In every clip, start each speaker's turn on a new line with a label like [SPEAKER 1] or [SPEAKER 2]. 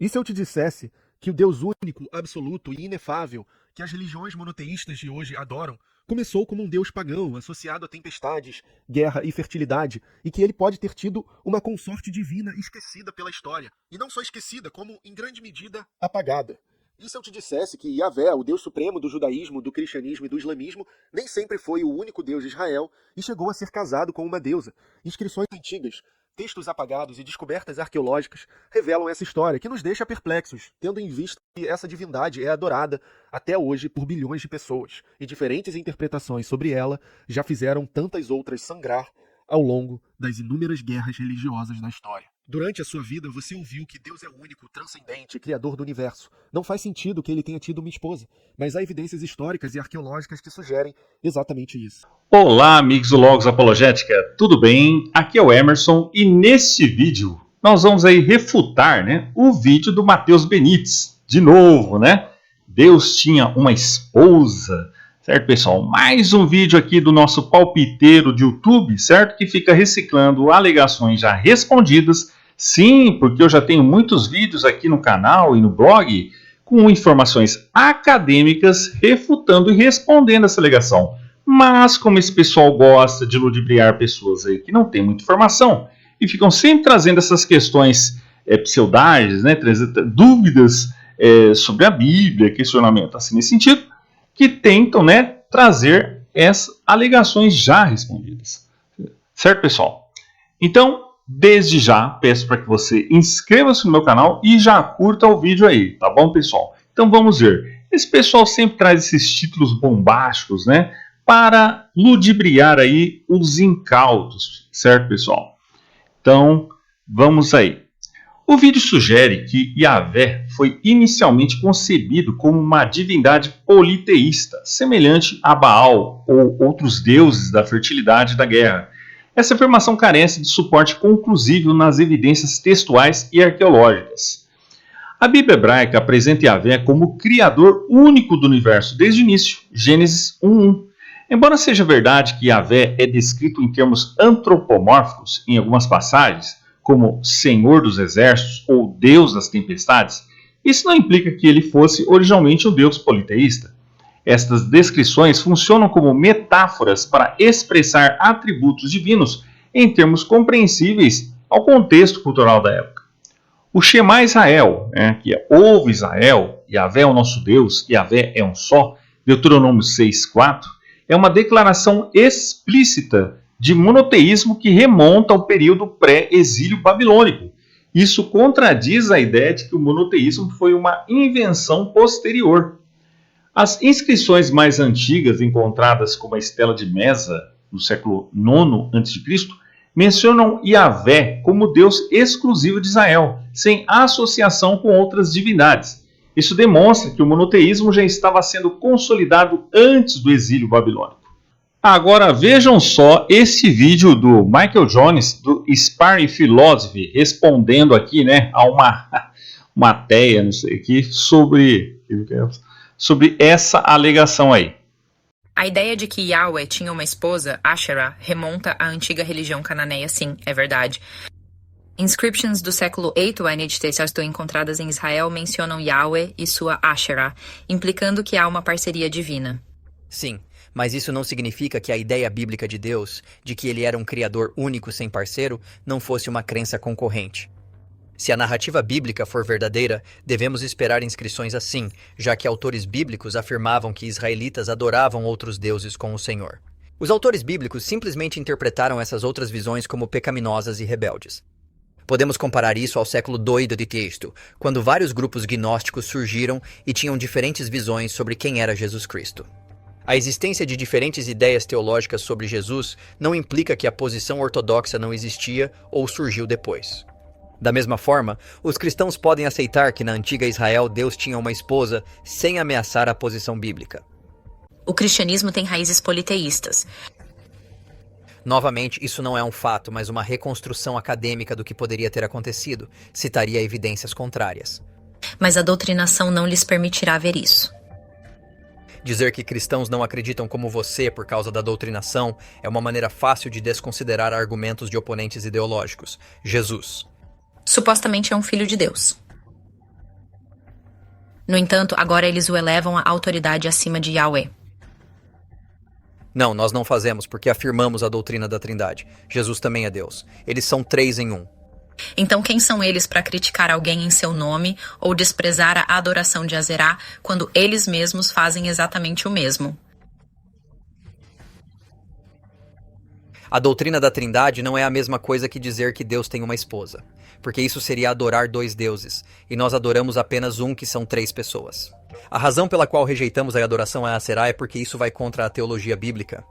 [SPEAKER 1] E se eu te dissesse que o Deus único, absoluto e inefável que as religiões monoteístas de hoje adoram começou como um Deus pagão, associado a tempestades, guerra e fertilidade, e que ele pode ter tido uma consorte divina esquecida pela história, e não só esquecida, como em grande medida apagada? E se eu te dissesse que Yahvé, o Deus supremo do judaísmo, do cristianismo e do islamismo, nem sempre foi o único Deus de Israel e chegou a ser casado com uma deusa? Inscrições antigas, textos apagados e descobertas arqueológicas revelam essa história, que nos deixa perplexos, tendo em vista que essa divindade é adorada até hoje por bilhões de pessoas, e diferentes interpretações sobre ela já fizeram tantas outras sangrar ao longo das inúmeras guerras religiosas da história. Durante a sua vida, você ouviu que Deus é o único, transcendente, criador do universo. Não faz sentido que ele tenha tido uma esposa, mas há evidências históricas e arqueológicas que sugerem exatamente isso.
[SPEAKER 2] Olá, amigos do Logos Apologética, tudo bem? Aqui é o Emerson e neste vídeo nós vamos aí refutar, o vídeo do Matheus Benites. De novo, Deus tinha uma esposa, certo, pessoal? Mais um vídeo aqui do nosso palpiteiro de YouTube, certo? Que fica reciclando alegações já respondidas. Sim, porque eu já tenho muitos vídeos aqui no canal e no blog com informações acadêmicas refutando e respondendo essa alegação. Mas como esse pessoal gosta de ludibriar pessoas aí que não tem muita informação e ficam sempre trazendo essas questões pseudágeis, trazendo dúvidas sobre a Bíblia, questionamento assim nesse sentido, que tentam trazer essas alegações já respondidas. Certo, pessoal? Então, desde já, peço para que você inscreva-se no meu canal e já curta o vídeo aí, tá bom, pessoal? Então vamos ver. Esse pessoal sempre traz esses títulos bombásticos, para ludibriar aí os incautos, certo, pessoal? Então, vamos aí. O vídeo sugere que Yahvé foi inicialmente concebido como uma divindade politeísta, semelhante a Baal ou outros deuses da fertilidade e da guerra. Essa afirmação carece de suporte conclusivo nas evidências textuais e arqueológicas. A Bíblia hebraica apresenta Yahvé como o criador único do universo desde o início, Gênesis 1:1. Embora seja verdade que Yahvé é descrito em termos antropomórficos em algumas passagens, como Senhor dos Exércitos ou Deus das Tempestades, isso não implica que ele fosse originalmente um Deus politeísta. Estas descrições funcionam como metáforas para expressar atributos divinos em termos compreensíveis ao contexto cultural da época. O Shema Israel, que é Ouve Israel, Yahvé é o nosso Deus, Yahvé é um só, Deuteronômio 6:4, é uma declaração explícita de monoteísmo que remonta ao período pré-exílio babilônico. Isso contradiz a ideia de que o monoteísmo foi uma invenção posterior. As inscrições mais antigas encontradas, como a Estela de Mesa, no século IX a.C., mencionam Yahvé como Deus exclusivo de Israel, sem associação com outras divindades. Isso demonstra que o monoteísmo já estava sendo consolidado antes do exílio babilônico. Agora vejam só esse vídeo do Michael Jones, do Sparring Philosophy, respondendo aqui a uma teia, não sei aqui, sobre essa alegação aí.
[SPEAKER 3] A ideia de que Yahweh tinha uma esposa, Asherah, remonta à antiga religião cananeia, sim, é verdade. Inscriptions do século VIII a.C. encontradas em Israel mencionam Yahweh e sua Asherah, implicando que há uma parceria divina.
[SPEAKER 4] Sim, mas isso não significa que a ideia bíblica de Deus, de que ele era um criador único sem parceiro, não fosse uma crença concorrente. Se a narrativa bíblica for verdadeira, devemos esperar inscrições assim, já que autores bíblicos afirmavam que israelitas adoravam outros deuses com o Senhor. Os autores bíblicos simplesmente interpretaram essas outras visões como pecaminosas e rebeldes. Podemos comparar isso ao século II de Cristo, quando vários grupos gnósticos surgiram e tinham diferentes visões sobre quem era Jesus Cristo. A existência de diferentes ideias teológicas sobre Jesus não implica que a posição ortodoxa não existia ou surgiu depois. Da mesma forma, os cristãos podem aceitar que na antiga Israel Deus tinha uma esposa sem ameaçar a posição bíblica.
[SPEAKER 3] O cristianismo tem raízes politeístas.
[SPEAKER 4] Novamente, isso não é um fato, mas uma reconstrução acadêmica do que poderia ter acontecido. Citaria evidências contrárias.
[SPEAKER 3] Mas a doutrinação não lhes permitirá ver isso.
[SPEAKER 4] Dizer que cristãos não acreditam como você por causa da doutrinação é uma maneira fácil de desconsiderar argumentos de oponentes ideológicos. Jesus
[SPEAKER 3] supostamente é um filho de Deus. No entanto, agora eles o elevam à autoridade acima de Yahweh.
[SPEAKER 4] Não, nós não fazemos, porque afirmamos a doutrina da Trindade. Jesus também é Deus. Eles são 3 em 1.
[SPEAKER 3] Então quem são eles para criticar alguém em seu nome ou desprezar a adoração de Azerá quando eles mesmos fazem exatamente o mesmo?
[SPEAKER 4] A doutrina da Trindade não é a mesma coisa que dizer que Deus tem uma esposa, porque isso seria adorar 2 deuses, e nós adoramos apenas um que são 3 pessoas. A razão pela qual rejeitamos a adoração a Aserá é porque isso vai contra a teologia bíblica.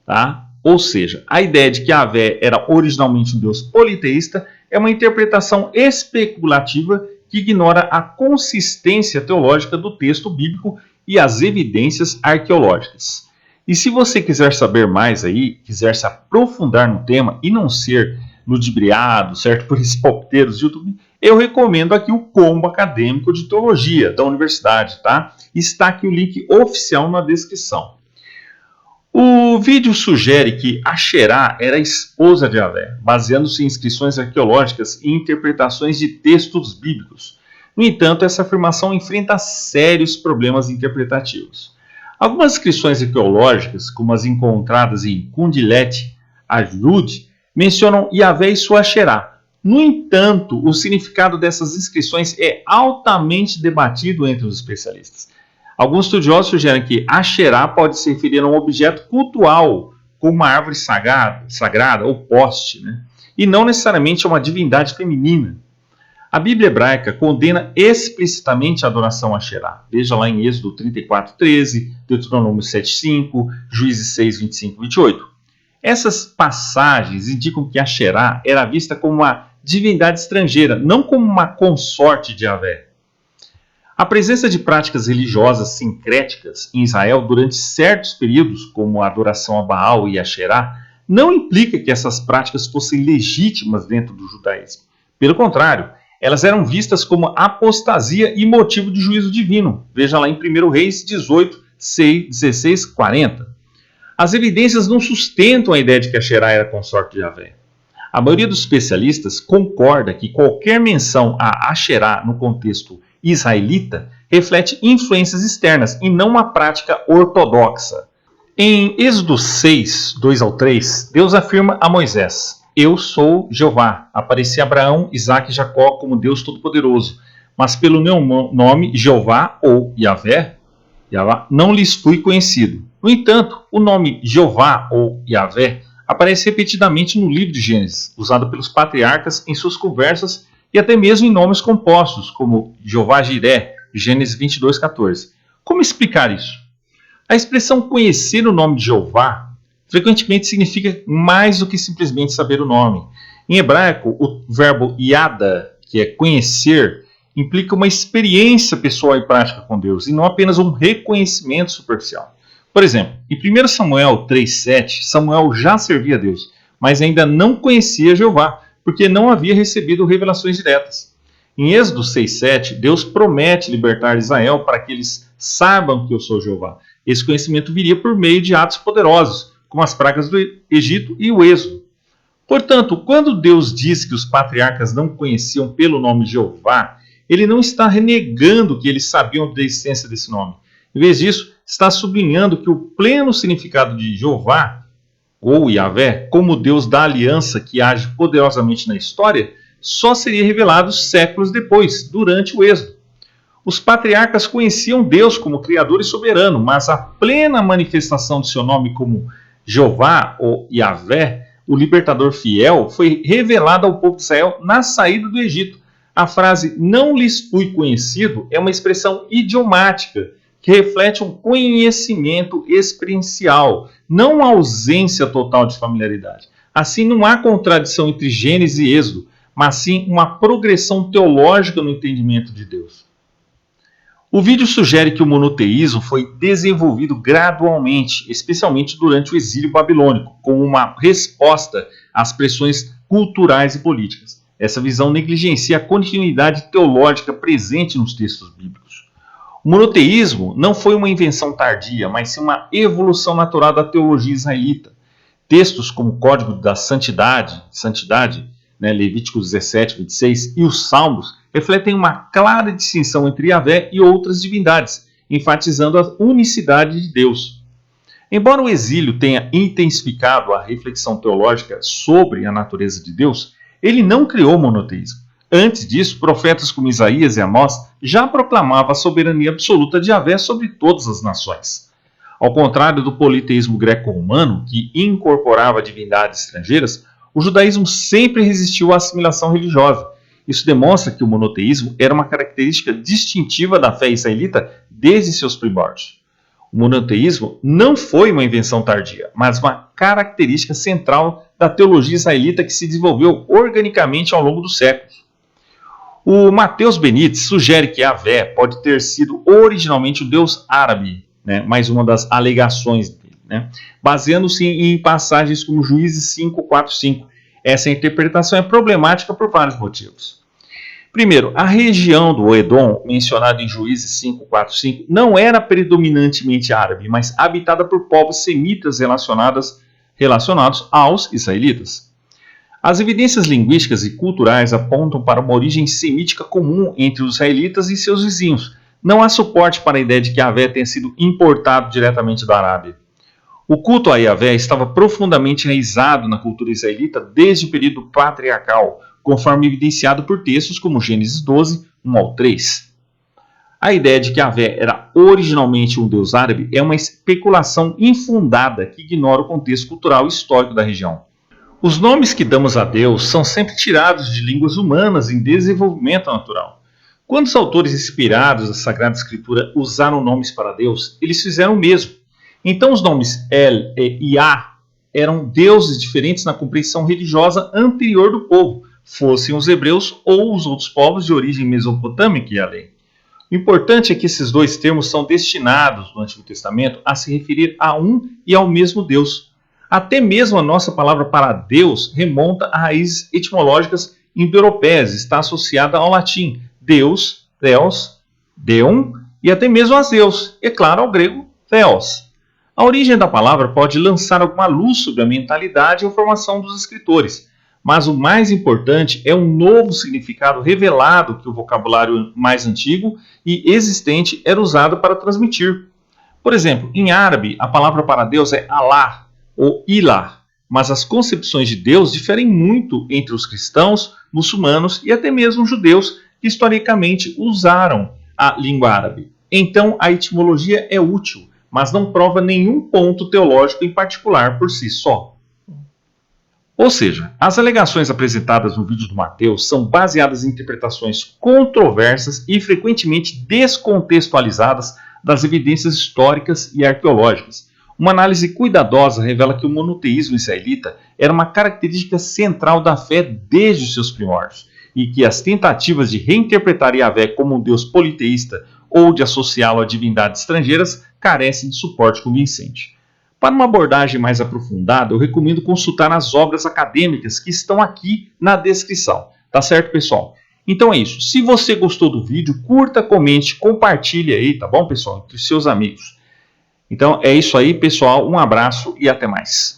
[SPEAKER 2] Tá? Ou seja, a ideia de que Yahvé era originalmente um deus politeísta é uma interpretação especulativa que ignora a consistência teológica do texto bíblico e as evidências arqueológicas. E se você quiser saber mais aí, quiser se aprofundar no tema e não ser ludibriado, certo, por esses palpiteiros de YouTube, eu recomendo aqui o combo acadêmico de teologia da universidade, tá? Está aqui o link oficial na descrição. O vídeo sugere que Asherá era a esposa de Yahvé, baseando-se em inscrições arqueológicas e interpretações de textos bíblicos. No entanto, essa afirmação enfrenta sérios problemas interpretativos. Algumas inscrições arqueológicas, como as encontradas em Kundilet, Ajud, mencionam Yahvé e sua Asherá. No entanto, o significado dessas inscrições é altamente debatido entre os especialistas. Alguns estudiosos sugerem que Asherá pode se referir a um objeto cultual, como uma árvore sagrada ou poste, né? E não necessariamente a uma divindade feminina. A Bíblia hebraica condena explicitamente a adoração a Asherá. Veja lá em Êxodo 34:13, Deuteronômio 7:5, Juízes 6:25 e 28. Essas passagens indicam que Asherá era vista como uma divindade estrangeira, não como uma consorte de Yahvé. A presença de práticas religiosas sincréticas em Israel durante certos períodos, como a adoração a Baal e Asherá, não implica que essas práticas fossem legítimas dentro do judaísmo. Pelo contrário, elas eram vistas como apostasia e motivo de juízo divino. Veja lá em 1 Reis 18, 16, 40. As evidências não sustentam a ideia de que Asherá era consorte de Yahvé. A maioria dos especialistas concorda que qualquer menção a Asherá no contexto israelita reflete influências externas e não uma prática ortodoxa. Em Êxodo 6, 2 ao 3, Deus afirma a Moisés: Eu sou Jeová, apareci a Abraão, Isaque e Jacó como Deus Todo-Poderoso, mas pelo meu nome, Jeová ou Yahvé, não lhes fui conhecido. No entanto, o nome Jeová ou Yahvé aparece repetidamente no livro de Gênesis, usado pelos patriarcas em suas conversas e até mesmo em nomes compostos, como Jeová Jiré, Gênesis 22:14. Como explicar isso? A expressão conhecer o nome de Jeová frequentemente significa mais do que simplesmente saber o nome. Em hebraico, o verbo yada, que é conhecer, implica uma experiência pessoal e prática com Deus, e não apenas um reconhecimento superficial. Por exemplo, em 1 Samuel 3,7, Samuel já servia a Deus, mas ainda não conhecia Jeová, porque não havia recebido revelações diretas. Em Êxodo 6,7, Deus promete libertar Israel para que eles saibam que eu sou Jeová. Esse conhecimento viria por meio de atos poderosos, como as pragas do Egito e o Êxodo. Portanto, quando Deus diz que os patriarcas não conheciam pelo nome Jeová, ele não está renegando que eles sabiam da existência desse nome. Em vez disso, está sublinhando que o pleno significado de Jeová, ou Yahvé, como Deus da aliança que age poderosamente na história, só seria revelado séculos depois, durante o Êxodo. Os patriarcas conheciam Deus como Criador e soberano, mas a plena manifestação de seu nome como Jeová ou Yahvé, o libertador fiel, foi revelada ao povo de Israel na saída do Egito. A frase "não lhes fui conhecido" é uma expressão idiomática que reflete um conhecimento experiencial, não uma ausência total de familiaridade. Assim, não há contradição entre Gênesis e Êxodo, mas sim uma progressão teológica no entendimento de Deus. O vídeo sugere que o monoteísmo foi desenvolvido gradualmente, especialmente durante o exílio babilônico, como uma resposta às pressões culturais e políticas. Essa visão negligencia a continuidade teológica presente nos textos bíblicos. O monoteísmo não foi uma invenção tardia, mas sim uma evolução natural da teologia israelita. Textos como o Código da Santidade, né, Levíticos 17, 26, e os Salmos, refletem uma clara distinção entre Yahvé e outras divindades, enfatizando a unicidade de Deus. Embora o exílio tenha intensificado a reflexão teológica sobre a natureza de Deus, ele não criou o monoteísmo. Antes disso, profetas como Isaías e Amós já proclamavam a soberania absoluta de Yahvé sobre todas as nações. Ao contrário do politeísmo greco-romano, que incorporava divindades estrangeiras, o judaísmo sempre resistiu à assimilação religiosa. Isso demonstra que o monoteísmo era uma característica distintiva da fé israelita desde seus primórdios. O monoteísmo não foi uma invenção tardia, mas uma característica central da teologia israelita que se desenvolveu organicamente ao longo dos séculos. O Matheus Benites sugere que Yahvé pode ter sido originalmente o deus árabe, né, mais uma das alegações dele, né, baseando-se em passagens como Juízes 5, 4, 5. Essa interpretação é problemática por vários motivos. Primeiro, a região do Edom, mencionada em Juízes 5, 4, 5, não era predominantemente árabe, mas habitada por povos semitas relacionados aos israelitas. As evidências linguísticas e culturais apontam para uma origem semítica comum entre os israelitas e seus vizinhos. Não há suporte para a ideia de que Yahvé tenha sido importado diretamente da Arábia. O culto a Yahvé estava profundamente enraizado na cultura israelita desde o período patriarcal, conforme evidenciado por textos como Gênesis 12, 1 ao 3. A ideia de que Yahvé era originalmente um deus árabe é uma especulação infundada que ignora o contexto cultural e histórico da região. Os nomes que damos a Deus são sempre tirados de línguas humanas em desenvolvimento natural. Quando os autores inspirados da Sagrada Escritura usaram nomes para Deus, eles fizeram o mesmo. Então os nomes El e Yah eram deuses diferentes na compreensão religiosa anterior do povo, fossem os hebreus ou os outros povos de origem mesopotâmica e além. O importante é que esses dois termos são destinados no Antigo Testamento a se referir a um e ao mesmo Deus. Até mesmo a nossa palavra para Deus remonta a raízes etimológicas indo-europeias, está associada ao latim Deus, Theos, Deum e até mesmo a Zeus, e claro ao grego Theos. A origem da palavra pode lançar alguma luz sobre a mentalidade e a formação dos escritores, mas o mais importante é um novo significado revelado que o vocabulário mais antigo e existente era usado para transmitir. Por exemplo, em árabe, a palavra para Deus é Allah ou Ilah, mas as concepções de Deus diferem muito entre os cristãos, muçulmanos e até mesmo judeus que historicamente usaram a língua árabe. Então, a etimologia é útil, mas não prova nenhum ponto teológico em particular por si só. Ou seja, as alegações apresentadas no vídeo do Mateus são baseadas em interpretações controversas e frequentemente descontextualizadas das evidências históricas e arqueológicas. Uma análise cuidadosa revela que o monoteísmo israelita era uma característica central da fé desde os seus primórdios, e que as tentativas de reinterpretar Yahvé como um deus politeísta ou de associá-lo a divindades estrangeiras carecem de suporte convincente. Para uma abordagem mais aprofundada, eu recomendo consultar as obras acadêmicas que estão aqui na descrição. Tá certo, pessoal? Então é isso. Se você gostou do vídeo, curta, comente, compartilhe aí, tá bom, pessoal? Entre seus amigos. Então é isso aí, pessoal. Um abraço e até mais.